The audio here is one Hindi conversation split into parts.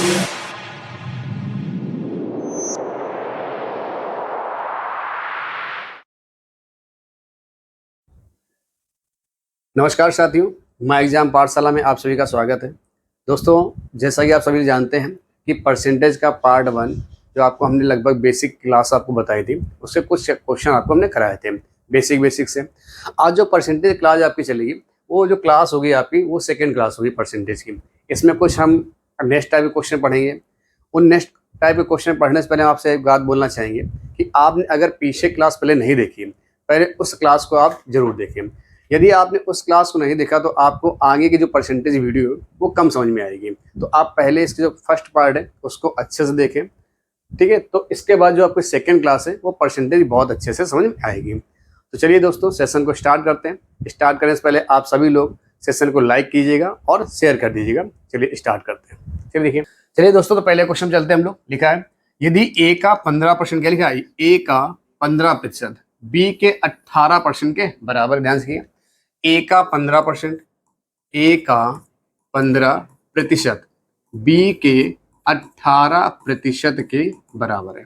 नमस्कार साथियों, माय एग्जाम पाठशाला में आप सभी का स्वागत है। दोस्तों, जैसा कि आप सभी जानते हैं कि परसेंटेज का पार्ट 1 जो आपको हमने लगभग बेसिक क्लास आपको बताई थी, उससे कुछ क्वेश्चन आपको हमने कराए थे बेसिक से। आज जो परसेंटेज क्लास आपकी चलेगी, वो जो क्लास होगी आपकी, वो सेकेंड क्लास होगी परसेंटेज की। इसमें कुछ हम नेक्स्ट टाइप के क्वेश्चन पढ़ेंगे। उन नेक्स्ट टाइप के क्वेश्चन पढ़ने से पहले हम आपसे एक बात बोलना चाहेंगे कि आपने अगर पीछे क्लास पहले नहीं देखी, पहले उस क्लास को आप जरूर देखें। यदि आपने उस क्लास को नहीं देखा तो आपको आगे की जो परसेंटेज वीडियो है वो कम समझ में आएगी। तो आप पहले इसके जो फर्स्ट पार्ट है उसको अच्छे से देखें, ठीक है। तो इसके बाद जो आपकी सेकंड क्लास है वो परसेंटेज बहुत अच्छे से समझ में आएगी। तो चलिए दोस्तों, सेशन को स्टार्ट करते हैं। स्टार्ट करने से पहले आप सभी लोग सेशन को लाइक कीजिएगा और शेयर कर दीजिएगा। चलिए स्टार्ट करते हैं। चलिए देखिए, चलिए दोस्तों, तो पहले क्वेश्चन चलते हैं हम लोग। लिखा है, यदि ए का 15%, क्या लिखा है, ए का 15% बी के 18% के बराबर। ध्यान से ए का 15%, ए का 15% बी के 18% के बराबर है।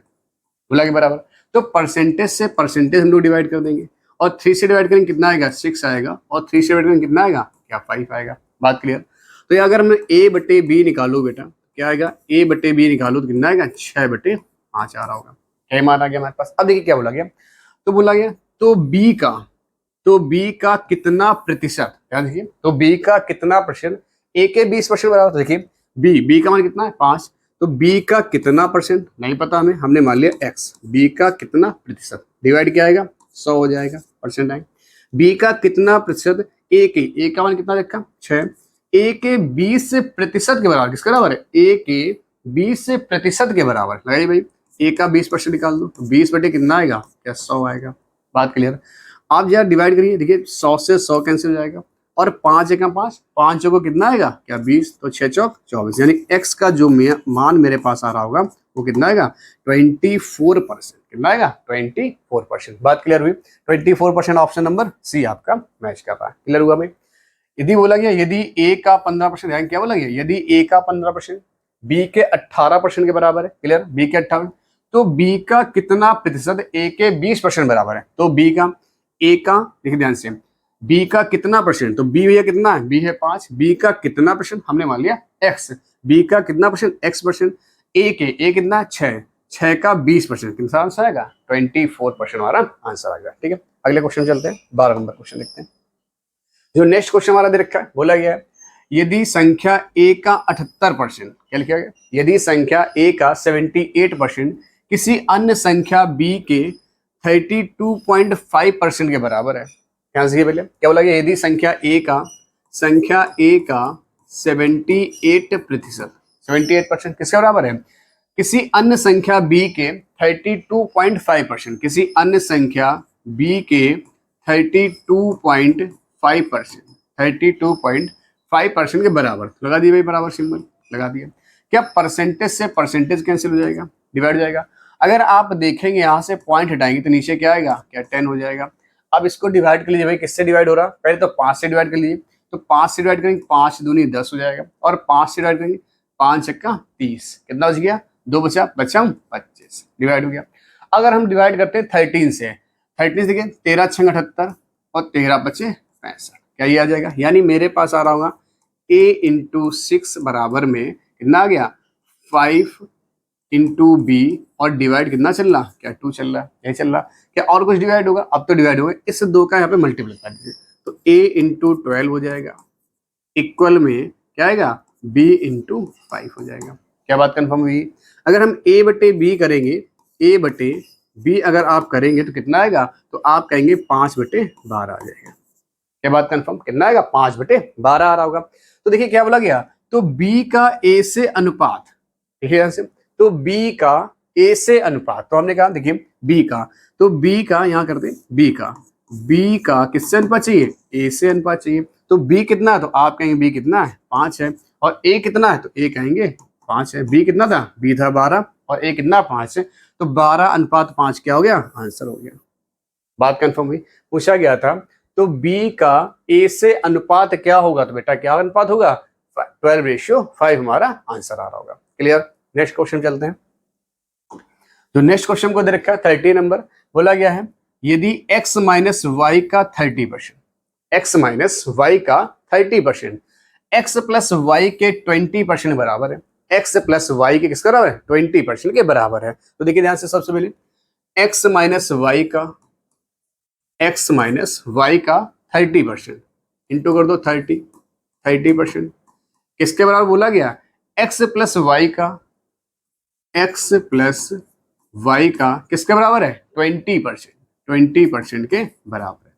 बोला कि बराबर, तो परसेंटेज से परसेंटेज हम लोग डिवाइड कर देंगे और 3 से डिवाइड करेंगे कितना आएगा, 6 आएगा, और 3 से डिवाइड करेंगे कितना आएगा, क्या 5 आएगा। बात क्लियर। तो ये अगर मैं ए बटे बी निकालू बेटा, क्या आएगा, ए बटे बी निकालू तो कितना आएगा, 6/5 आ रहा होगा। क्या मान आ गया हमारे पास। अब देखिए क्या बोला गया, तो बोला गया तो बी का कितना प्रतिशत, ध्यान देखिए, तो बी का कितना परसेंट, ए के 20% बराबर। तो देखिए बी का मान कितना है, 5। तो बी का कितना परसेंट नहीं पता हमें, हमने मान लिया एक्स। बी का कितना प्रतिशत डिवाइड क्या आएगा, 100 हो जाएगा, परसेंट आएगा। बी का कितना प्रतिशत, ए का मान कितना रखा, 6। ए के 20% के बराबर किसके बराबर है, ए के 20% के बराबर। लगाइए भाई, ए का 20% निकाल दो, तो 20 बटे कितना आएगा, क्या 100 आएगा। बात क्लियर। आप जरा डिवाइड करिए, देखिए 100 से 100 कैंसिल हो जाएगा, और 5 एक 5, 5 को कितना आएगा, क्या 20, तो 6 चौक 24, यानी x का जो मान मेरे पास आ रहा होगा वो कितना आएगा, 24%। कितना आएगा, 24%। बात क्लियर हुई। 24% ऑप्शन नंबर सी आपका मैच कर रहा है। क्लियर हुआ भाई। यदि बोला गया, यदि ए का 15%, क्या बोला गया, यदि ए का 15% बी के 18% के बराबर है। क्लियर, बी के 18, तो बी का कितना प्रतिशत ए के 20% बराबर है। तो बी का, ए का, देखिए ध्यान से, बी का कितना परसेंट, तो बी भैया कितना है, बी है 5, बी का कितना परसेंट हमने मान लिया एक्स, बी का कितना परसेंट, एक्स परसेंट, ए कितना 6 का 20%, कितना आंसर आएगा, 24% हमारा आंसर आएगा। ठीक है, अगले क्वेश्चन चलते हैं, 12 नंबर क्वेश्चन देखते हैं। जो नेक्स्ट क्वेश्चन हमारा दे रखा है, बोला गया है, यदि संख्या ए का 78%, क्या लिखा गया, यदि संख्या ए का 78% किसी अन्य संख्या बी के 32.5% के बराबर है। ध्यान से पहले क्या बोला गया, यदि संख्या ए का 78% 78% किसके बराबर है, किसी अन्य संख्या बी के 32.5%, किसी अन्य संख्या बी के 32.5% 32.5% के बराबर। लगा दिए भाई बराबर सिंबल, लगा दिया। क्या परसेंटेज से परसेंटेज कैंसिल हो जाएगा, डिवाइड हो जाएगा। अगर आप देखेंगे यहाँ से पॉइंट हटाएंगे तो नीचे क्या आएगा, क्या 10 हो जाएगा। अब इसको डिवाइड कर लीजिए भाई, किससे डिवाइड हो रहा है, पहले तो 5 से डिवाइड कर लीजिए। तो 5 से डिवाइड करेंगे, 5 दूनी 10 हो जाएगा, और 5 से डिवाइड करेंगे, 5 1 30, कितना बच गया, 2 बचा 25, डिवाइड हो गया। अगर हम डिवाइड करते हैं 13 से, 13 देखिए 13 6 78 और 13 बचे 65, क्या ये आ जाएगा। यानी मेरे पास आ रहा होगा a इंटू 6 बराबर में कितना आ गया, 5 इंटू बी, और डिवाइड कितना चल रहा, क्या 2 चल रहा है, यही चल रहा। क्या और कुछ डिवाइड होगा, अब तो डिवाइड होगा, इस 2 का यहाँ पे मल्टीप्लाई कर दीजिए, तो a इंटू 12 हो जाएगा, इक्वल में क्या आएगा, b इंटू 5 हो जाएगा। क्या बात कंफर्म हुई। अगर हम a बटे बी करेंगे, a बटे बी अगर आप करेंगे तो कितना आएगा, तो आप कहेंगे 5/12 आ जाएगा। क्या बात कंफर्म, कितना आएगा, 5/12 आ रहा होगा। तो देखिए क्या बोला गया, तो b का a से अनुपात, देखिए यहां से, तो b का a से अनुपात, तो हमने कहा देखिए b का, तो b का यहाँ करते b का किससे अनुपात चाहिए, a से अनुपात चाहिए। तो b कितना है, तो आप कहेंगे b कितना है, 5 है, और a कितना है, तो a कहेंगे 5 है। b कितना था, b था 12, और a कितना 5 है, तो 12:5 क्या हो गया, आंसर हो गया। बात कंफर्म हुई। पूछा गया था तो b का a से अनुपात क्या होगा, तो बेटा क्या अनुपात होगा, 12:5 हमारा आंसर आ रहा होगा। क्लियर। नेक्स्ट क्वेश्चन चलते हैं। जो नेक्स्ट क्वेश्चन को दे रखा है 30 नंबर, बोला गया है यदि x माइनस वाई का 30%, x माइनस वाई का 30% x प्लस वाई के 20% बराबर है, x प्लस वाई के किसके बराबर है? 20% के बराबर है। तो देखिए ध्यान से, सबसे पहले x माइनस वाई का 30% इंटू कर दो 30% किसके बराबर बोला गया? x प्लस वाई का किसके बराबर है? 20% के बराबर है।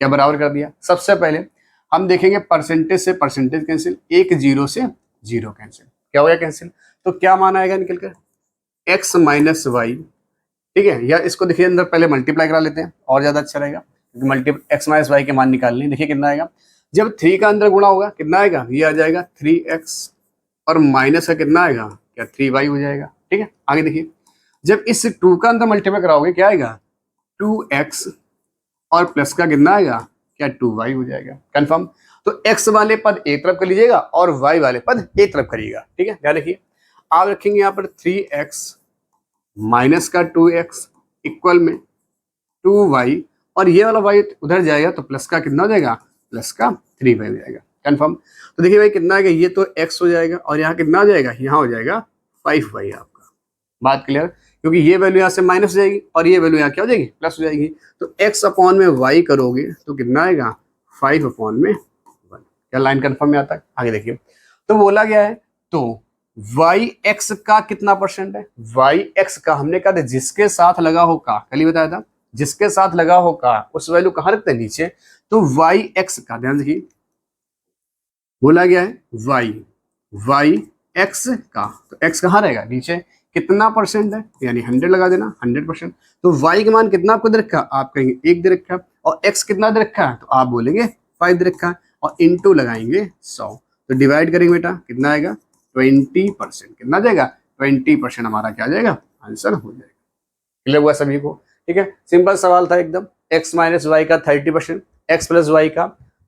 क्या बराबर कर दिया? सबसे पहले हम देखेंगे परसेंटेज से परसेंटेज कैंसिल, एक जीरो से जीरो कैंसिल, क्या हो गया कैंसिल। तो क्या मान आएगा निकलकर? x माइनस वाई, ठीक है, या इसको देखिए अंदर पहले मल्टीप्लाई करा लेते हैं और ज्यादा अच्छा रहेगा, क्योंकि x माइनस वाई के मान निकालने। देखिए कितना आएगा, जब 3 का अंदर गुणा होगा कितना आएगा? ये आ जाएगा 3x और माइनस का कितना आएगा? क्या 3y हो जाएगा। ठीक है, आगे देखिए, जब इस 2 का अंदर मल्टीप्लाई कराओगे क्या आएगा? 2x और प्लस का कितना आएगा? क्या 2y हो जाएगा। कंफर्म। तो x वाले पद एक तरफ कर लीजिएगा और y वाले पद एक तरफ करिएगा। ठीक है, ध्यान रखिए। आप रखेंगे यहाँ पर 3x माइनस का 2x इक्वल में 2y और ये वाला y उधर जाएगा तो प्लस का कितना हो जाएगा? प्लस का 3y हो जाएगा। कंफर्म। तो देखिए भाई कितना आएगा? ये तो x हो जाएगा और यहाँ कितना हो जाएगा? यहाँ हो जाएगा 5y आपका। बात क्लियर? क्योंकि ये वैल्यू यहाँ से माइनस हो जाएगी और ये वैल्यू यहाँ क्या हो जाएगी? प्लस हो जाएगी। तो x अपॉन में y करोगे तो कितना आएगा? 5 अपॉन में 1। क्या लाइन कंफर्म में आता है? आगे देखिए, तो बोला गया है तो y x का कितना परसेंट है? y x का हमने कहा था जिसके साथ लगा हो का, कल ही बताया था, जिसके साथ लगा हो का उस वैल्यू कहाँ रखते हैं? नीचे। तो y x का ध्यान देखिए, बोला गया है y x का, तो x कहाँ रहेगा? नीचे। कितना परसेंट है? यानी 100 लगा देना, 100%। तो y का मान कितना आपको दे रखा? आप कहेंगे 1 दे रखा है, और x कितना दे रखा है? तो आप बोलेंगे 5 दे रखा है, और इंटू लगाएंगे 100। तो डिवाइड करेंगे बेटा, कितना आएगा? 20%। कितना जाएगा? 20% हमारा क्या आ जाएगा? आंसर हो जाएगा। क्लियर हुआ सभी को? ठीक है, सिंपल सवाल था एकदम। x माइनस वाई का 30%, x प्लस वाई का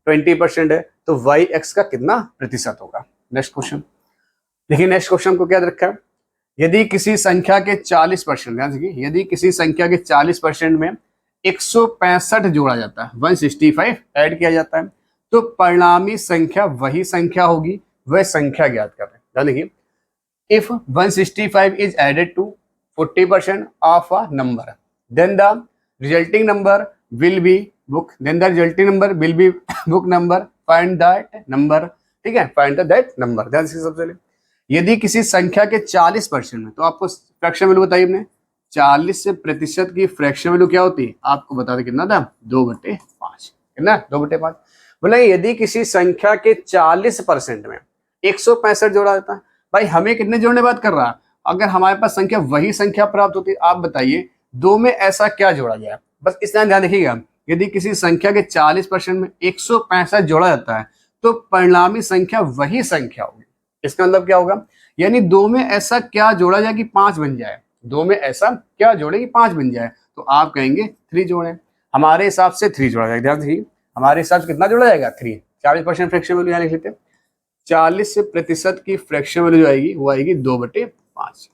20% है, तो y x का कितना प्रतिशत होगा। नेक्स्ट क्वेश्चन देखिए। नेक्स्ट क्वेश्चन को क्या रखा है? यदि किसी संख्या के 40%, ध्यान देखिए, यदि किसी संख्या के 40% में 165 जोड़ा जाता है, 165 ऐड किया जाता है, तो परिणामी संख्या वही संख्या होगी, वह संख्या ज्ञात कर रहे हैं। ध्यान देखिए, if 165 is added to 40% of a number, then the resulting number will be book number, find that number। ठीक है, find that number। ध्यान से सबसे पहले, यदि किसी संख्या के 40% में, तो आपको फ्रैक्शन वैल्यू बताइए हमने, 40% की फ्रैक्शन वैल्यू क्या होती है? आपको बता दें कितना था? 2/5। कितना? 2/5। बोला यदि किसी संख्या के 40% में 165 जोड़ा जाता है, भाई हमें कितने जोड़ने बात कर रहा है? अगर हमारे पास संख्या वही संख्या प्राप्त होती है, आप बताइए दो में ऐसा क्या जोड़ा गया? बस इस तरह ध्यान देखिएगा, यदि किसी संख्या के 40% में 165 जोड़ा जाता है, तो परिणामी संख्या वही संख्या होगी। इसका मतलब क्या होगा? यानी दो में ऐसा क्या जोड़ा जाए कि 5 बन जाए? दो में ऐसा क्या जोड़े कि 5 बन जाए? तो आप कहेंगे 3 जोड़े। हमारे हिसाब से 3 जोड़ा जाएगा। ध्यान देखिए, हमारे हिसाब से कितना जोड़ा जाएगा? 3। 40% फ्रैक्शन वैल्यू यहाँ लिख लेते हैं। 40% की फ्रैक्शन वैल्यू जो आएगी वो आएगी 2/5।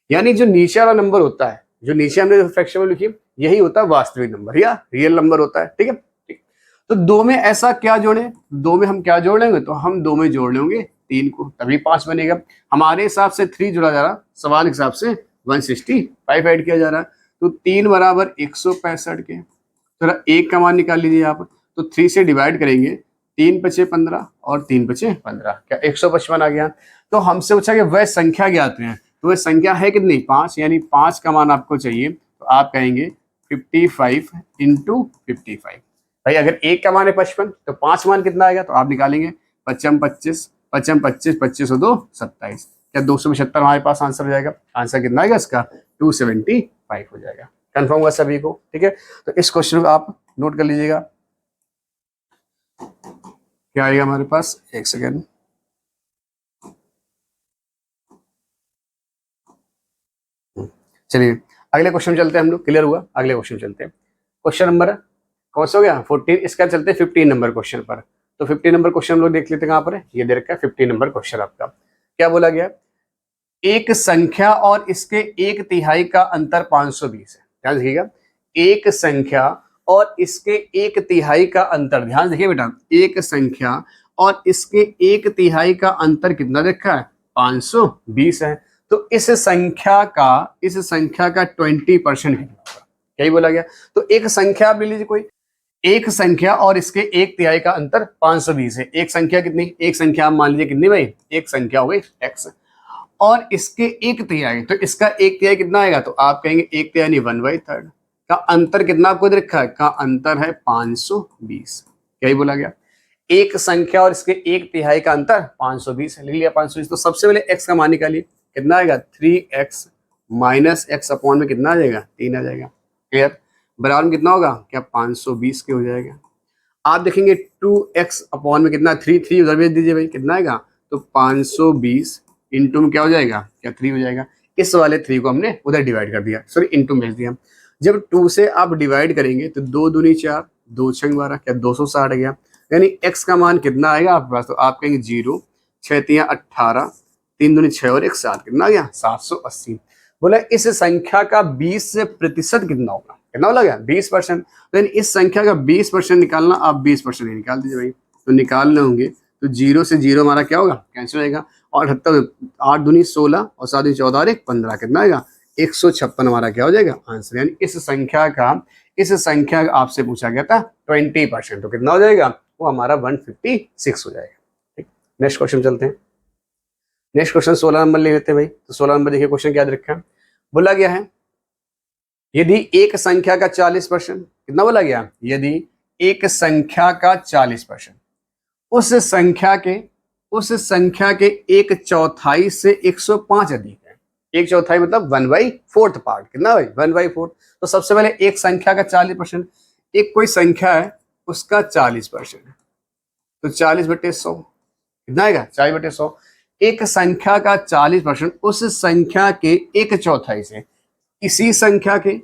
यानी जो नीचे वाला नंबर होता है, जो नीचे हमने जो फ्रैक्शन वैल्यू लिखी, यही होता है वास्तविक नंबर या रियल नंबर होता है। ठीक है, ठीक। तो दो में ऐसा क्या जोड़े? दो में हम क्या जोड़ लेंगे? तो हम दो में जोड़ लेंगे 3 को, तभी 5 बनेगा। हमारे हिसाब से 3 जोड़ा जा रहा, सवाल के हिसाब से 165 ऐड किया जा रहा है। तो 3 बराबर 165 के, थोड़ा 1 का मान निकाल लीजिए यहाँ पर। तो 3 से डिवाइड करेंगे, 3 पचे 15 और 3 पचे 15, क्या 155 आ गया। तो हमसे पूछा कि वह संख्या ज्ञात है, तो वह संख्या है कितनी? 5। यानी 5 का मान आपको चाहिए, तो आप कहेंगे 55 इंटू 55। भाई अगर 1 का मान है 55, तो 5 मान कितना आएगा? तो आप निकालेंगे 55 25 55 25 25 और 2 27, क्या 275 हमारे पास आंसर हो जाएगा। आंसर कितना आएगा इसका? 275 हो जाएगा। कंफर्म हुआ सभी को? ठीक है, तो इस क्वेश्चन को आप नोट कर लीजिएगा। क्या आएगा हमारे पास? एक सेकेंड। चलिए अगले क्वेश्चन चलते हैं हम लोग। क्लियर हुआ? अगले क्वेश्चन चलते हैं। क्वेश्चन नंबर कौन सा हो गया? 14। इसका चलते हैं 15 नंबर क्वेश्चन पर। तो 50 नंबर क्वेश्चन हम लोग देख लेते हैं। कहाँ पर है, ये दे रखा है 50 नंबर क्वेश्चन आपका। क्या बोला गया, एक संख्या और इसके 1/3 का अंतर 520 है। ध्यान देखिएगा, एक संख्या और इसके 1/3 का अंतर, ध्यान देखिए बेटा, एक संख्या और इसके 1/3 का अंतर कितना रखा है, 520 है। तो इस संख्या का 20% कितना होगा, क्या ही बोला गया। तो एक संख्या आप ले लीजिए, कोई एक संख्या और इसके 1/3 का अंतर 520 है। एक संख्या कितनी, एक संख्या आप मान लीजिए कितनी भाई, एक संख्या हो गई x, और इसके 1/3, तो इसका 1/3 कितना आएगा, तो आप कहेंगे 1/3 यानी 1/3 का अंतर कितना आपको दे रखा है, का अंतर है 520। क्या ही बोला गया, एक संख्या और इसके 1/3 का अंतर 520 है। ले लिया 520, तो सबसे पहले x का मान निकालिए, कितना आएगा 3x माइनस x अपॉन में कितना आ जाएगा, 3 आ जाएगा। क्लियर, बराबर कितना होगा, क्या 520 के हो जाएगा। आप देखेंगे 2x अपॉन में कितना, 3 उधर भेज दीजिए भाई, कितना आएगा, तो 520 इंटू में क्या हो जाएगा, क्या 3 हो जाएगा। इस वाले 3 को हमने उधर डिवाइड कर दिया, सॉरी इंटू भेज दिया। जब 2 से आप डिवाइड करेंगे तो 2 दूनी 4, 2 6 12, क्या 260 आ गया। यानी x का मान कितना आएगा आपके पास, तो आप कहेंगे 0, 6 3 18, 3 दूनी 6 और 1 7, कितना आ गया 780। बोला इस संख्या का 20% कितना होगा, कितना लगा 20%। तो इस संख्या का 20% निकालना, आप 20% ही निकाल दीजिए भाई। तो निकालने होंगे तो 0 से 0 हमारा क्या होगा, कैंसिल हो जाएगा। और 8 दूनी 16 और 7 दूनी 14 और 1 15, कितना आएगा 156 हमारा क्या हो जाएगा आंसर। यानी इस संख्या का आपसे पूछा गया था 20%, तो कितना हो जाएगा, वो हमारा 156 हो जाएगा। ठीक, नेक्स्ट क्वेश्चन चलते हैं। नेक्स्ट क्वेश्चन 16 नंबर ले लेते हैं भाई। तो 16 नंबर देखिए, क्वेश्चन क्या रखा है, बोला गया है यदि एक संख्या का 40%, कितना बोला गया, यदि एक संख्या का 40% उस संख्या के 1/4 से 105 अधिक है। 1/4 मतलब 1/4 पार्ट, कितना भाई 1/4। तो सबसे पहले एक संख्या का 40%, एक कोई संख्या है उसका 40%, तो 40/100 कितना आएगा, 40/100। एक संख्या का 40% उस संख्या के 1/4 से, इसी संख्या के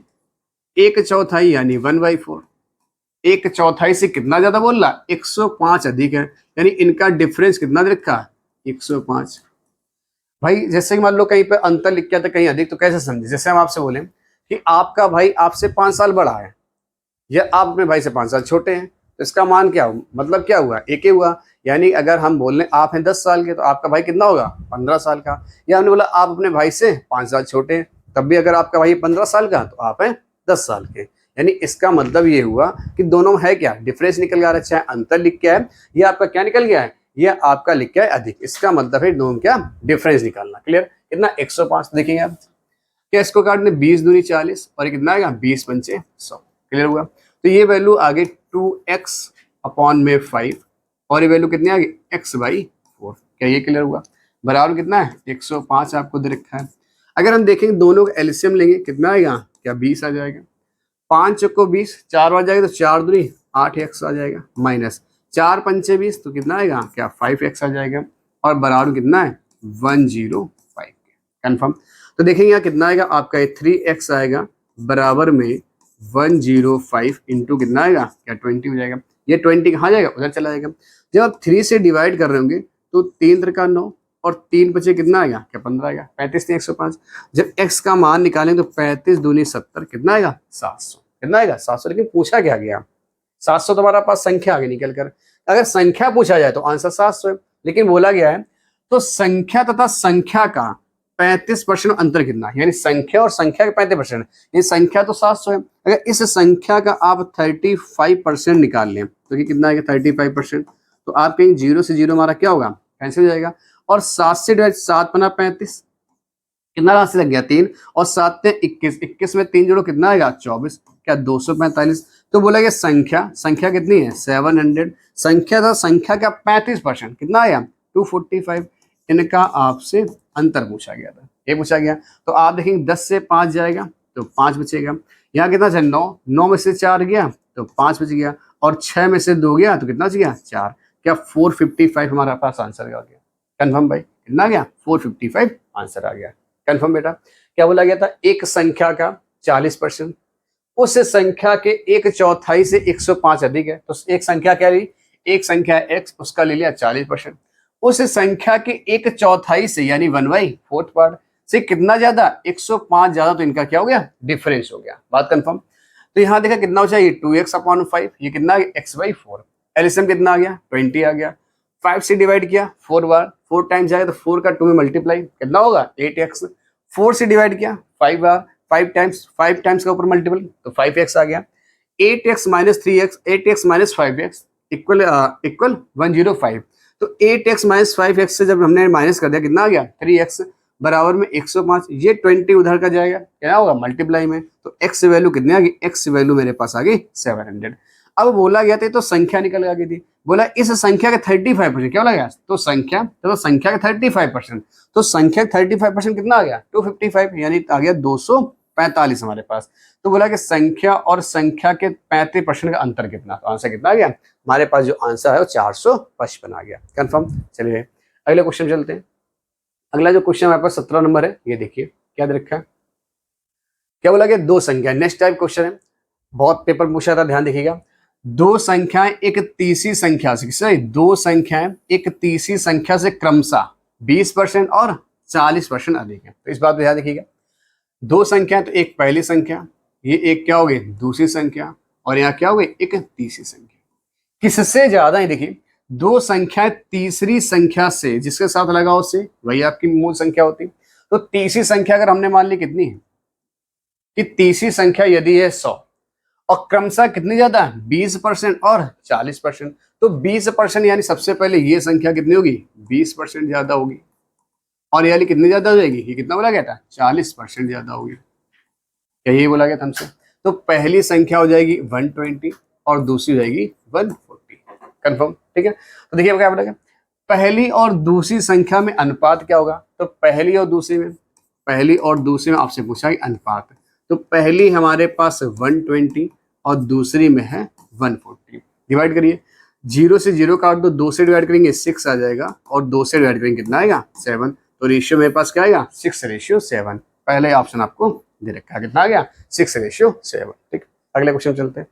1/4 यानी 1/4, 1/4 से कितना ज्यादा बोल रहा, 105 अधिक है। यानी इनका डिफरेंस कितना दे रखा, 105। भाई जैसे कि मान लो कहीं पे अंतर लिख किया था कहीं अधिक, तो कैसे समझे, जैसे हम आपसे बोले कि आपका भाई आपसे 5 साल बड़ा है या आप अपने भाई से 5 साल छोटे हैं, तो इसका मान क्या हुआ, मतलब क्या हुआ, एक ही हुआ। यानी अगर हम बोल रहे आप हैं 10 साल के, तो आपका भाई कितना होगा 15 साल का। या हमने बोला आप अपने भाई से 5 साल छोटे हैं, तब भी अगर आपका भाई 15 साल का, तो आप हैं 10 साल के। यानी इसका मतलब ये हुआ कि दोनों है क्या, डिफरेंस निकल गया। अच्छा है अंतर लिख के है, ये आपका क्या निकल गया है, ये आपका लिख के है अधिक। इसका मतलब है दोनों क्या, डिफरेंस निकालना। क्लियर, कितना 105 देखेंगे आप, क्या इसको काटने 20 दूनी 40 और ये कितना आएगा 20 पंचे 100। क्लियर हुआ, तो ये वैल्यू आ गई 2x अपॉन में 5 और ये वैल्यू कितनी आ गई x/4। क्या ये क्लियर हुआ, बराबर कितना है 105 आपको दे रखा है। अगर हम देखेंगे दोनों का एलसीएम लेंगे, कितना आएगा, क्या 20 आ जाएगा। 5 को 20, 4 बार जाएगा तो 4 दूनी 8x आ जाएगा, माइनस 4 पंचे 20, तो कितना आएगा, क्या 5x आ जाएगा। और बराबर कितना है 105 कंफर्म। तो देखेंगे यहाँ कितना आएगा आपका, 3x आएगा बराबर में 105 इंटू कितना आएगा, क्या 20 हो जाएगा। ये 20 कहाँ जाएगा, उधर चला जाएगा। जब आप 3 से डिवाइड कर रहे होंगे तो 3 3 का 9 और 3 बचे कितना आएगा, क्या 15 आएगा। 35 3 105। जब x का मान निकालेंगे तो 35 दूनी 70, कितना आएगा 700, कितना आएगा 700। लेकिन पूछा क्या गया, 700 तुम्हारा पास संख्या आगे निकल कर। अगर संख्या पूछा जाए तो आंसर 700 है, लेकिन बोला गया है तो संख्या तथा संख्या का 35% अंतर कितना है, यानी संख्या और संख्या का 35%। ये संख्या तो 700 है, अगर इस संख्या का आप 35% निकाल लें तो ये कितना आएगा 35%। तो आप कहीं 0 से 0 हमारा क्या होगा, कैंसिल हो जाएगा। और 7 से डिवाइड, 7 बना 35, कितना राशि लग गया 3 और 7 में 21, 21 में 3 जोड़ो कितना आएगा 24, क्या 245। तो बोला गया संख्या कितनी है 700, संख्या था संख्या का 35% कितना आया 245। इनका आपसे अंतर पूछा गया था, ये पूछा गया। तो आप देखेंगे 10 से 5 जाएगा तो 5 बचेगा। यहाँ कितना था 9 में से 4 गया तो 5 बच गया, और 6 में से 2 गया तो कितना बच गया 4, क्या 455 हमारा पास आंसर आ गया। कन्फर्म भाई, कितना गया 455 आंसर आ गया। कन्फर्म बेटा। क्या बोला गया था, एक संख्या का 40% उस संख्या के 1/4 से 105 अधिक है। तो एक संख्या क्या रही, एक संख्या है x, उसका ले लिया 40%, उस संख्या के एक चौथाई से यानी 1/4 पार्ट से कितना ज्यादा, 105 ज्यादा, तो इनका क्या हो गया, डिफरेंस हो गया। बात कंफर्म। तो यहाँ देखा कितना हो जाए, ये 2x/5, ये कितना x/4, एलसीएम कितना आ गया, 20 आ गया। 5 से डिवाइड किया 4 बार, 4 टाइम्स जाएगा तो 4 का 2 में मल्टीप्लाई कितना होगा, 8x। 4 से डिवाइड किया 5 बार, 5 टाइम्स का ऊपर मल्टीपल तो 5x आ गया। 8x - 3x, 8x - 5x equal 105। तो 8x - 5x से जब हमने माइनस कर दिया कितना आ गया, 3x बराबर में 105। ये 20 उधर का जाएगा, क्या होगा, मल्टीप्लाई में, तो x वैल्यू कितनी आ गई, x वैल्यू मेरे पास आ गई 700। अब बोला गया था तो संख्या निकल आ गई थी, बोला इस संख्या के 35%, क्या बोला गया, तो संख्या के 35%, तो संख्या 35% कितना आ गया, 255, यानी आ गया 245 हमारे पास। तो बोला कि संख्या और संख्या के 35% का अंतर कितना, तो आंसर कितना आ गया हमारे पास, जो आंसर है वो 455 आ गया। कंफर्म। चलिए अगले क्वेश्चन चलते हैं। अगला जो क्वेश्चन हमारे पास 17 नंबर है, ये देखिए क्या दे रखा है, क्या बोला गया, दो संख्या, नेक्स्ट टाइप क्वेश्चन है, बहुत पेपर पूछा था, ध्यान देखिएगा। दो संख्याएं एक तीसरी संख्या से, दो संख्याएं एक तीसरी संख्या से क्रमशः 20% और 40% अधिक है। तो इस बात को ध्यान देखिएगा, दो संख्या, तो एक पहली संख्या, ये एक क्या हो गई, दूसरी संख्या, और यहाँ क्या हो गई, एक तीसरी संख्या। किससे ज्यादा है, देखिए दो संख्या तीसरी संख्या से जिसके साथ लगा उससे, वही आपकी मूल संख्या होती। तो तीसरी संख्या अगर हमने मान ली कितनी है, कि तीसरी संख्या यदि है 100 और क्रमशः कितनी ज्यादा, 20% और 40%, तो 20% यानी सबसे पहले ये संख्या कितनी होगी, 20% ज्यादा होगी, और यानी कितनी ज्यादा हो जाएगी, ये कितना बोला गया था, 40% ज्यादा होगी, क्या यही बोला गया था हमसे। तो पहली संख्या हो जाएगी 120 और दूसरी हो जाएगी 140। कंफर्म, ठीक है। तो देखिए क्या बोला गया, पहली और दूसरी संख्या में अनुपात क्या होगा, तो पहली और दूसरी में आपसे पूछा है अनुपात, तो पहली हमारे पास 120 और दूसरी में है 140। डिवाइड करिए, 0 से 0 काट दो, 2 से डिवाइड करेंगे 6 आ जाएगा, और 2 से डिवाइड करेंगे कितना आएगा, 7। तो रेशियो मेरे पास क्या आएगा, 6:7। पहले ऑप्शन आपको दे रखा है, कितना आ गया, 6:7। ठीक, अगले क्वेश्चन चलते हैं।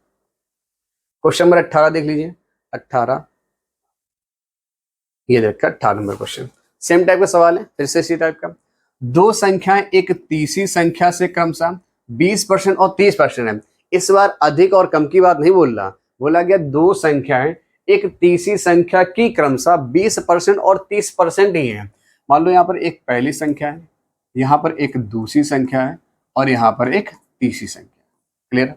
क्वेश्चन नंबर 18 देख लीजिए, 18 ये देखा, 18 नंबर क्वेश्चन, सेम टाइप का सवाल है, फिर से इसी टाइप का। दो संख्याएं एक तीसरी संख्या से क्रमशः 20% और 30% है। इस बार अधिक और कम की बात नहीं बोल रहा, बोला गया दो संख्याएं एक तीसरी संख्या की क्रमशः 20% और 30% ही है। मान लो यहाँ पर एक पहली संख्या है, यहाँ पर एक दूसरी संख्या है, और यहाँ पर एक तीसरी संख्या। क्लियर।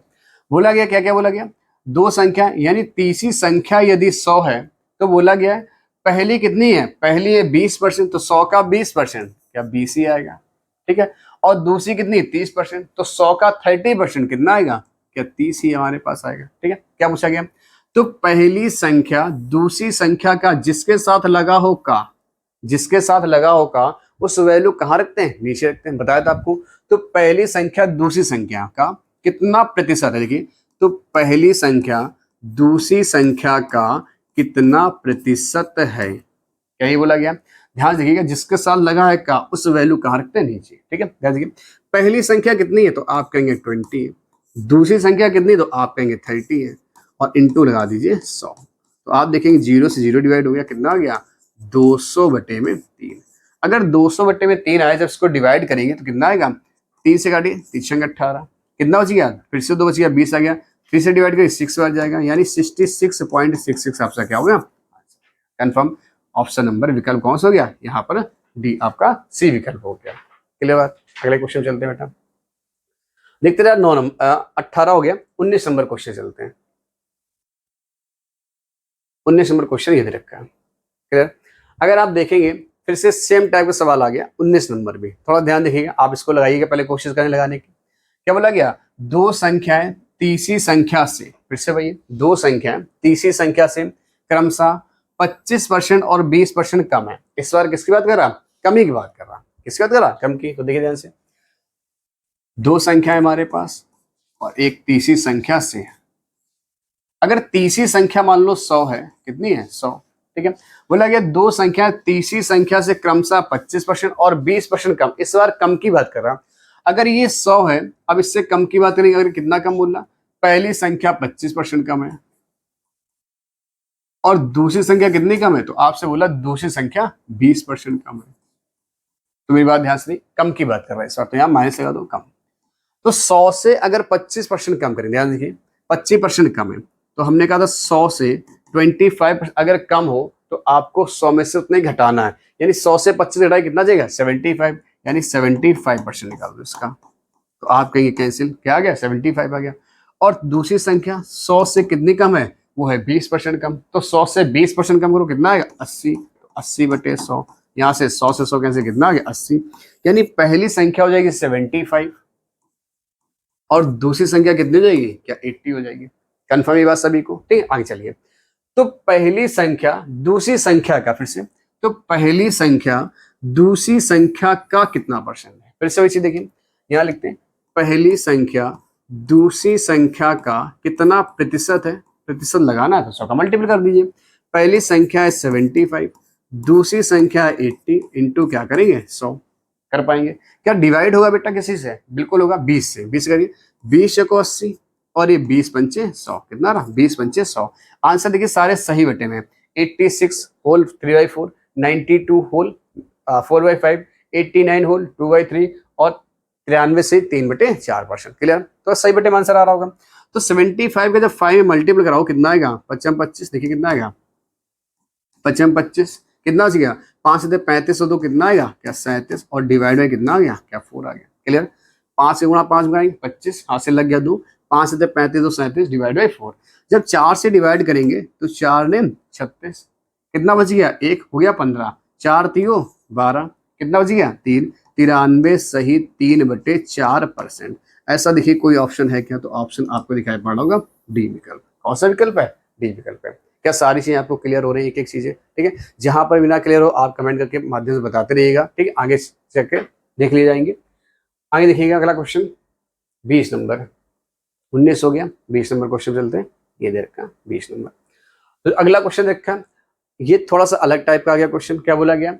बोला गया क्या क्या बोला गया, दो संख्या यानी तीसरी संख्या यदि 100 है, तो बोला गया पहली कितनी है, पहली है 20%, तो 100 का 20% क्या 20 ही आएगा, ठीक है। और दूसरी कितनी 30%, तो 100 का 30% कितना आएगा, क्या 30 ही हमारे पास आएगा, ठीक है। क्या पूछा गया, तो पहली संख्या दूसरी संख्या का जिसके साथ लगा हो का, जिसके साथ लगा हो का उस वैल्यू कहाँ रखते हैं, नीचे रखते हैं, बताया था आपको। तो पहली संख्या दूसरी संख्या का कितना प्रतिशत है, देखिए, तो पहली संख्या दूसरी संख्या का कितना प्रतिशत है, क्या ये बोला गया। ध्यान देखिएगा, जिसके साथ लगा है का उस वैल्यू कहाँ रखते हैं, नीचे, ठीक है। ध्यान देखिए, पहली संख्या कितनी है, तो आप कहेंगे 20 है, दूसरी संख्या कितनी, तो आप कहेंगे 30 है, और इंटू लगा दीजिए 100। तो आप देखेंगे 0 से 0 डिवाइड हो गया, कितना आ गया 200/3। अगर 200/3 आया, जब इसको डिवाइड करेंगे तो कितना आएगा, 3 से काटिए, 3 18, कितना बच गया, फिर से 2 बच गया, 20 आ गया, 3 से डिवाइड करिए 6 बच जाएगा, यानी 66.66 आपका क्या हो गया, कंफर्म। ऑप्शन नंबर विकल्प कौन सा हो गया, यहाँ पर डी आपका सी विकल्प हो गया। क्लियर बात। अगले क्वेश्चन चलते हैं बेटा, देखते रहे 9 नंबर 18 हो गया, 19 नंबर क्वेश्चन चलते हैं। 19 नंबर क्वेश्चन ये दे रखा है। क्लियर। अगर आप देखेंगे फिर से सेम टाइप का सवाल आ गया, 19 नंबर भी, थोड़ा ध्यान देखिएगा, आप इसको लगाइएगा, पहले कोशिश करें लगाने की। क्या बोला गया, दो संख्याएं तीसरी संख्या से, फिर से वही, दो संख्याएं तीसरी संख्या से क्रमशः 25% और 20% कम है। इस बार किसकी बात कर रहा, कमी की बात कर रहा, किसकी बात कर रहा, कम की। तो देखिए ध्यान से, दो संख्या है हमारे पास और एक तीसरी संख्या से है। अगर तीसरी संख्या मान लो 100 है, कितनी है 100, ठीक है। बोला गया दो संख्या तीसरी संख्या से क्रमशः 25% और 20% कम, इस बार कम की बात कर रहा। अगर ये 100 है, अब इससे कम की बात करेंगे, अगर कितना कम बोलना, पहली संख्या 25% कम है, और दूसरी संख्या कितनी कम है, तो आपसे बोला दूसरी संख्या 20% कम है। तो मेरी बात ध्यान से नहीं, कम की बात कर रहा है इस बार, तो यहाँ माइनस लगा दो, कम। तो 100 से अगर 25% कम करें, ध्यान देखिए 25% कम है, तो हमने कहा था 100 से 25% अगर कम हो तो आपको 100 में से उतने घटाना है, यानी 100 से 25 घटाए कितना जाएगा 75, यानी 75% निकाल दो इसका। तो आप कहेंगे कैंसिल, क्या आ गया 75 आ गया। और दूसरी संख्या 100 से कितनी कम है, वो है 20% कम, तो 100 से 20% कम करो कितना आएगा 80, तो 80/100, यहाँ से 100 से 100 कैसे कितना आ गया 80, यानी पहली संख्या हो जाएगी 75 और दूसरी संख्या कितनी हो जाएगी, क्या 80 हो जाएगी। कंफर्म ये बात सभी को, ठीक है। आगे चलिए, तो पहली संख्या दूसरी संख्या का, फिर से, तो पहली संख्या दूसरी संख्या का कितना परसेंट है, फिर से वही चीज देखिए, यहां लिखते हैं पहली संख्या दूसरी संख्या का कितना प्रतिशत है, प्रतिशत लगाना है तो 100 का मल्टीपल कर दीजिए। पहली संख्या है 75, दूसरी संख्या है 80, इंटू क्या करेंगे 100, कर पाएंगे। क्या डिवाइड होगा बेटा किसी से, बिल्कुल होगा 20 से, 20 करिए, 20 को 80 और ये 20 पंचे 100, कितना रहा 20 पंचे 100। आंसर देखिए सारे सही बटे में, 86 होल 3/4, 92 होल 4/5, 89 होल 2/3 और 93 से 3/4%। क्लियर, तो सही बटे में आंसर आ रहा होगा। तो 75 का जब 5 में मल्टीपल कराओ कितना आएगा 25, देखिए कितना आएगा 25, कितना बच गया 5 से 35 हो तो कितना आएगा क्या 37, और डिवाइड में कितना आ गया क्या 4 आ गया। क्लियर, 5 से गुणा 5 बनाएंगे 25, हाथ से लग गया 2, 5 से 35 तो 37 डिवाइड बाई 4। जब 4 से डिवाइड करेंगे तो 4 ने 36, कितना बच गया 1 हो गया 15, 4 3 12, कितना बच गया 3, 93 सही 3/4%। ऐसा देखिए कोई ऑप्शन है क्या, तो ऑप्शन आपको दिखाई पड़ रहा होगा डी विकल्प। कौन सा विकल्प है, डी विकल्प है। क्या सारी चीजें आपको क्लियर हो रही है, एक एक चीजें, ठीक है। जहां पर बिना क्लियर हो आप कमेंट करके माध्यम से बताते रहिएगा, ठीक है, आगे चेक कर देख लिए जाएंगे। आगे देखिएगा अगला क्वेश्चन 20 नंबर, 19 हो गया, 20 नंबर क्वेश्चन चलते हैं, ये दे रखा 20 नंबर। तो अगला क्वेश्चन देखा, ये थोड़ा सा अलग टाइप का आ गया क्वेश्चन। क्या बोला गया,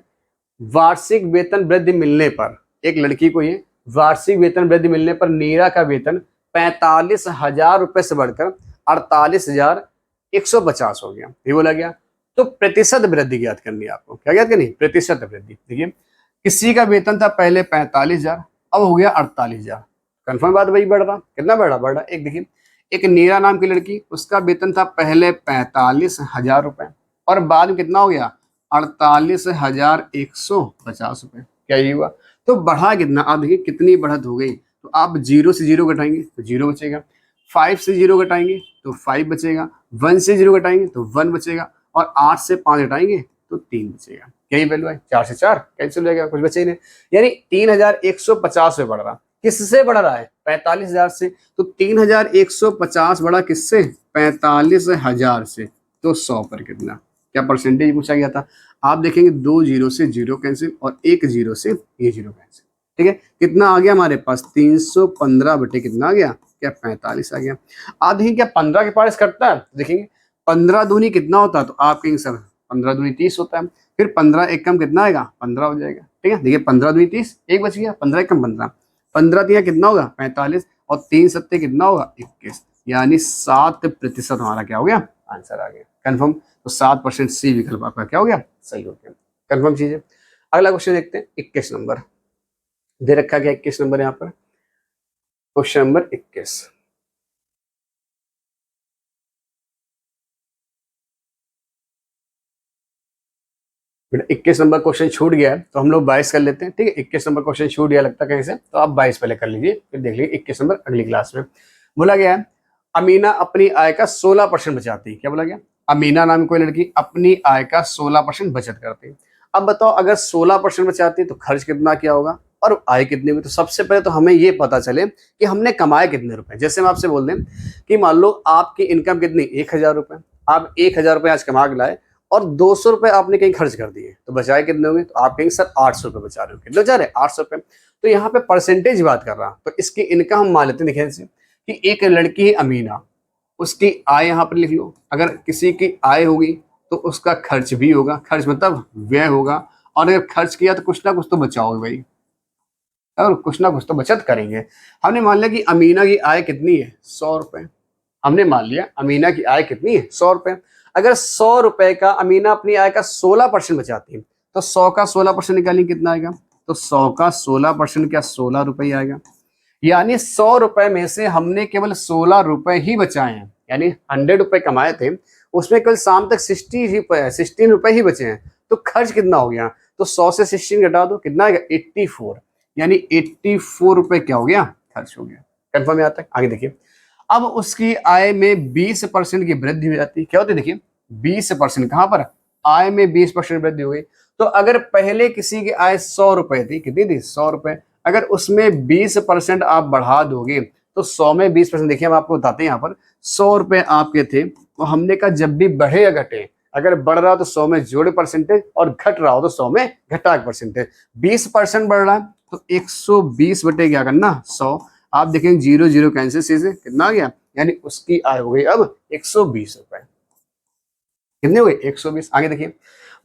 वार्षिक वेतन वृद्धि मिलने पर, एक लड़की को ये वार्षिक वेतन वृद्धि मिलने पर नीरा का वेतन 45,000 रुपए से बढ़कर 48,150 हो गया, ये बोला गया। तो प्रतिशत वृद्धि ज्ञात करनी है आपको, क्या ज्ञात करनी, प्रतिशत वृद्धि। देखिए किसी का वेतन था पहले 45,000, अब हो गया 48,000, कंफर्म बात, वही बढ़ रहा, कितना बढ़ रहा। एक देखिए, एक नीरा नाम की लड़की, उसका वेतन था पहले 45,000 रुपए और बाद में कितना हो गया 48,150 रुपए। क्या ये हुआ, तो बढ़ा कितना, आप देखिए कितनी बढ़त हो गई। तो आप 0 से 0 घटाएंगे तो 0 बचेगा, 5 से 0 घटाएंगे तो 5 बचेगा, 1 से 0 घटाएंगे तो 1 बचेगा, और 8 से 5 घटाएंगे तो 3 बचेगा। यही वैल्यू है, 4 से 4 कैंसिल हो जाएगा, कुछ बचे ही नहीं, यानी 3,150 से बढ़ रहा। किससे बढ़ रहा है, 45,000 से, तो 3,150 बढ़ा किससे, 45,000 से, तो 100 पर कितना, क्या परसेंटेज पूछा गया था। आप देखेंगे 2 0 से 0 कैंसिल और 1 0 से ये 0 कैंसिल, ठीक है। कितना आ गया हमारे पास 315 बटे कितना आ गया, क्या 45 आ गया। आप देखेंगे क्या 15 के पास कटता है, देखेंगे 15 दूनी कितना होता है, तो आप कहेंगे सर 15 दूनी 30 होता है, फिर 15 एक कम कितना आएगा 15 हो जाएगा, ठीक है। देखिए 15 दूनी 30, एक बच गया, 15 एक कम 15, 15 दिया कितना होगा 45 और 3 सत्ते कितना होगा 21, यानी 7% हमारा क्या हो गया आंसर आ गया। कंफर्म, तो 7% सी विकल्प आपका क्या हो गया सही हो गया, कंफर्म चीज है। अगला क्वेश्चन देखते हैं 21 नंबर दे रखा गया, 21 नंबर यहाँ पर, क्वेश्चन नंबर 21। बेटा 21 नंबर क्वेश्चन छूट गया है तो हम लोग 22 कर लेते हैं, ठीक है। 21 नंबर क्वेश्चन छूट गया लगता है कहीं से, तो आप 22 पहले कर लीजिए, फिर देख लीजिए 21 नंबर अगली क्लास में। बोला गया है अमीना अपनी आय का 16% बचाती है। क्या बोला गया, अमीना नाम की कोई लड़की अपनी आय का 16% बचत करती है। अब बताओ अगर 16% बचाती है तो खर्च कितना किया होगा और आय कितनी हुई। तो सबसे पहले तो हमें ये पता चले कि हमने कमाए कितने रुपए। जैसे हम आपसे बोल दें कि मान लो आपकी इनकम कितनी 1,000 रुपए, आप 1,000 रुपए आज कमा के लाए और 200 रुपए आपने कहीं खर्च कर दिए, तो बचाए कितने होंगे, तो आप कहेंगे सर 800 रुपए बचा रहे हो। कितने बचा रहे 800 रुपए। तो यहाँ पे परसेंटेज बात कर रहा, तो इसकी इनकम हम मान लेते हैं। देखिए कि एक लड़की है अमीना, उसकी आय यहाँ पर लिख लो। अगर किसी की आय होगी तो उसका खर्च भी होगा, खर्च मतलब व्यय होगा, और अगर खर्च किया तो कुछ ना कुछ तो बचाओगे भाई, और कुछ ना कुछ तो बचत करेंगे। हमने मान लिया कि अमीना की आय कितनी है 100 रुपए, हमने मान लिया अमीना की आय कितनी है 100 रुपए। अगर 100 रुपए का अमीना अपनी आय का 16% बचाती है तो 100 का 16% निकालेंगे कितना आएगा, तो 100 का 16% क्या 16 रुपए ही आएगा। यानी 100 रुपए में से हमने केवल 16 रुपए ही बचाए हैं, यानी 100 रुपए कमाए थे उसमें केवल शाम तक 16 रुपए ही बचे हैं। तो खर्च कितना हो गया, तो 100 से 16 घटा दो कितना आएगा 84, यानी 84 रुपए क्या हो गया, खर्च हो गया। कंफर्म है यहाँ तक। आगे देखिए, अब उसकी आय में 20% की वृद्धि हो जाती है। क्या होती है देखिए 20%, कहां पर, आय में 20% वृद्धि हो गई। तो अगर पहले किसी की आय 100 रुपए थी, कितनी थी 100 रुपए, अगर उसमें 20% आप बढ़ा दोगे तो 100 में 20%, देखिए हम आपको बताते हैं यहाँ पर 100 रुपए आपके थे, तो हमने कहा जब भी बढ़े या घटे, अगर बढ़ रहा हो तो 100 में जोड़े परसेंटेज और घट रहा हो तो 100 में घटा परसेंटेज। 20% बढ़ रहा है तो 120 बटे क्या करना 100, आप देखेंगे 0 0 कैंसिल से कितना आ गया, यानी उसकी आय हो गई अब 120 रुपए। कितने हो गए 120। आगे देखिए,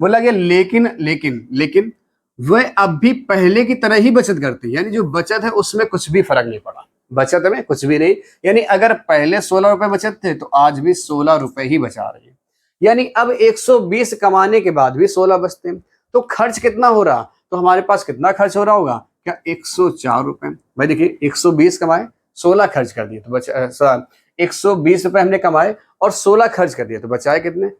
बोला गया लेकिन लेकिन लेकिन वह अब भी पहले की तरह ही बचत करती है, यानी जो बचत है उसमें कुछ भी फर्क नहीं पड़ा, बचत में कुछ भी नहीं। यानी अगर पहले 16 रुपए बचत थे तो आज भी 16 रुपए ही बचा रही है। यानी अब 120 कमाने के बाद भी 16 बचते हैं। तो खर्च कितना हो रहा, तो हमारे पास कितना खर्च हो रहा होगा, क्या 104 रुपए। भाई देखिए 120 कमाए 16 खर्च कर दिए तो बचा 120 रुपए हमने कमाए और 16 खर्च कर दिए तो बचाए कितने,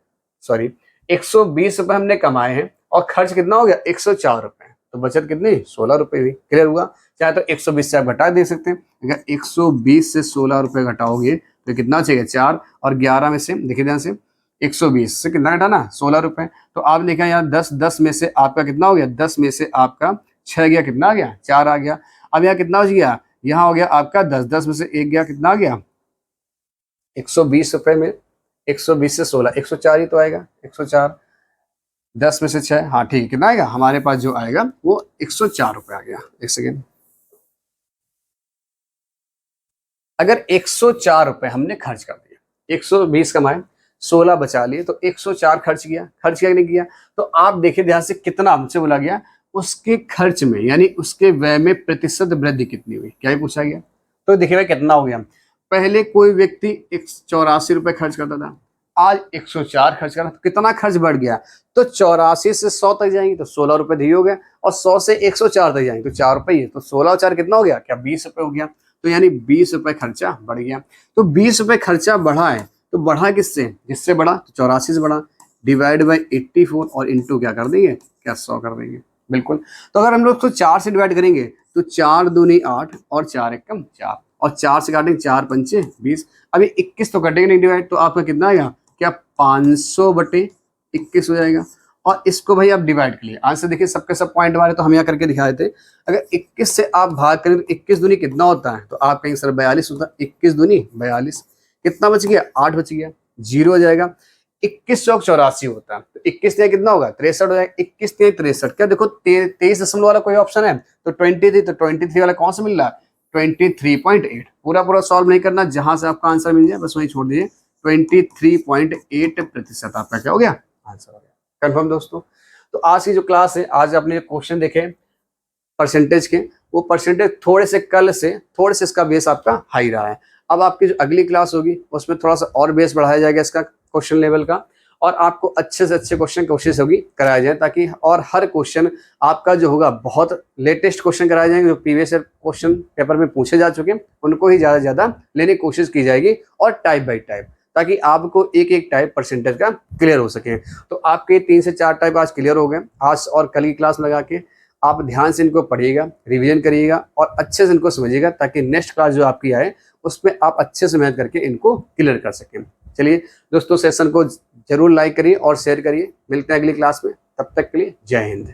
सॉरी 120 रुपए हमने कमाए हैं और खर्च कितना हो गया 104 रुपए, तो बचत कितनी 16 रुपए हुई। क्लियर हुआ। चाहे तो 120 से आप घटा दे सकते हैं, अगर 120 से 16 रुपए घटाओगे तो कितना चाहिए 4, और 11 में से देखिए ध्यान से 120 से कितना घटाना 16 रुपए, तो आप देखा यहाँ 10 में से आपका कितना हो गया, 10 में से आपका 6 गया, कितना आ गया 4 आ गया। अब यहाँ कितना बच गया, यहाँ हो गया आपका 10 में से 1 गया, कितना आ गया 120 रुपए में 120 से 16 104 ही तो आएगा, 104 10 में से 6, हाँ ठीक है, कितना आएगा हमारे पास जो आएगा वो 104 रुपए आ गया। एक सेकेंड, अगर 104 रुपए हमने खर्च कर दिया, 120 कमाए 16 बचा लिए तो 104 खर्च किया, खर्च क्या नहीं किया, तो आप देखिए ध्यान से कितना हमसे बोला गया उसके खर्च में, यानी उसके व्यय में प्रतिशत वृद्धि कितनी हुई, क्या ही पूछा गया। तो देखिए भाई कितना हो गया, पहले कोई व्यक्ति 84 रुपए खर्च करता था, आज 104 खर्च कर रहा, तो कितना खर्च बढ़ गया, तो 84 से 100 तक जाएंगे तो 16 रुपए दी हो गया, और 100 से 104 तक जाएंगे तो 4 रुपए ही है, तो 16 और 4 कितना हो गया, क्या 20 रुपए हो गया। तो यानी 20 रुपए खर्चा बढ़ गया। तो 20 रुपए खर्चा बढ़ा है, तो बढ़ा किससे, जिससे बढ़ा तो 84 से बढ़ा, डिवाइड बाई 84 और इंटू क्या कर देंगे, क्या 100 कर देंगे। बिल्कुल। तो अगर हम लोग उसको 4 से डिवाइड करेंगे तो 4 दूनी 8 और 4 एकम 4, और 4 से काटेंगे 4 पंचे 20, अभी 21 तो कटेंगे नहीं डिवाइड, तो आपका कितना आएगा, क्या 500 बटे 21 हो जाएगा। और इसको भाई आप डिवाइड कर लिए, आंसर देखिए सबके सब पॉइंट हमारे, तो हम यहाँ करके दिखाए थे, अगर 21 से आप भाग करें तो 21 दूनी कितना होता है, तो आप कहेंगे सर 42 होता है, 21 दूनी 42, कितना बच गया 8 बच गया, 0 हो जाएगा। 21 चौक 84 होता है, तो 21 कितना होगा 63 हो जाएगा, 21 63, क्या देखो 23 दशमलव वाला कोई ऑप्शन है तो 23, तो 23 वाला कौन सा मिल रहा है 23.8। पूरा सॉल्व नहीं करना, जहां से आपका आंसर मिल जाए बस वही छोड़ दीजिए, 23.8% आपका क्या हो गया आंसर हो गया। कंफर्म दोस्तों। तो आज की जो क्लास है, आज आपने क्वेश्चन देखे परसेंटेज के, वो परसेंटेज थोड़े से इसका बेस आपका हाई रहा है। अब आपकी जो अगली क्लास होगी उसमें थोड़ा सा और बेस बढ़ाया जाएगा इसका क्वेश्चन लेवल का, और आपको अच्छे से अच्छे क्वेश्चन कोशिश होगी कराया जाए, ताकि और हर क्वेश्चन आपका जो होगा बहुत लेटेस्ट क्वेश्चन कराए जाएंगे, जो प्रीवियस क्वेश्चन पेपर में पूछे जा चुके हैं उनको ही ज़्यादा से ज़्यादा लेने की कोशिश की जाएगी, और टाइप बाई टाइप, ताकि आपको एक एक टाइप परसेंटेज का क्लियर हो सके। तो आपके 3 से 4 टाइप आज क्लियर हो गए। आज और कल की क्लास लगा के आप ध्यान से इनको पढ़िएगा, रिवीजन करिएगा और अच्छे से इनको समझिएगा, ताकि नेक्स्ट क्लास जो आपकी आए उसमें आप अच्छे से मेहनत करके इनको क्लियर कर सकें। चलिए दोस्तों, सेशन को जरूर लाइक करिए और शेयर करिए। मिलते हैं अगली क्लास में, तब तक के लिए जय हिंद।